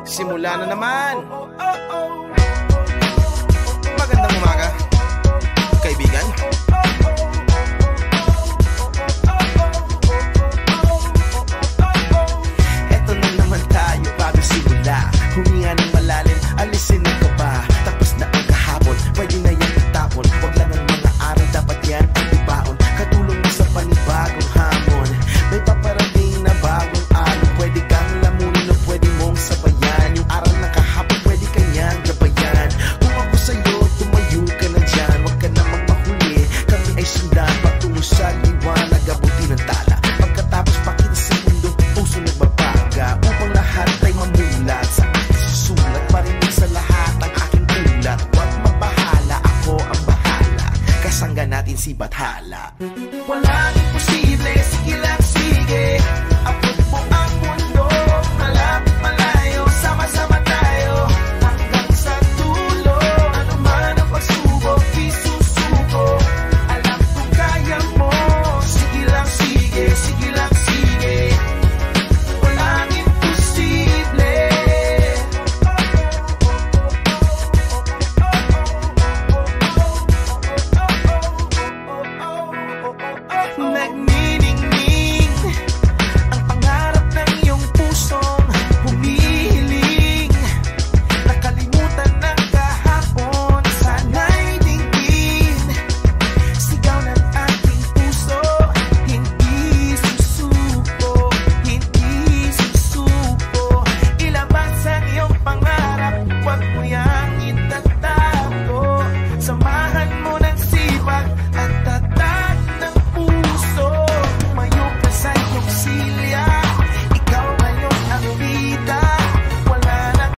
Simula na naman. Magandang umaga, kaibigan. Eto na naman tayo bago simula. Huminga ng malalim, alisin ang kaba. Tapos na ang kahapon, pwede na yan itapon. Huwag lang ang mga araw, dapat yan ang ibaon. Katulong mo sa panibagong hamon. May paparating na bagong araw. Pwede kang lamunin o pwede mong sabayan. Yung araw na kahapon, pwede kanyang gabayan. Kung ako sa'yo, tumayo ka na dyan. Huwag ka namang mahuli, kami ay sundan patungo sa liwanag, abuti ng tala. Pagkatapos pakita sa mundo, puso nagbabaga. Upang lahat ay mamulat sa aking susulat. Marinig sa lahat ang aking ulat. Huwag mabahala, ako ang bahala. Kasangga natin si Bathala. Walang imposible, sige lang sige.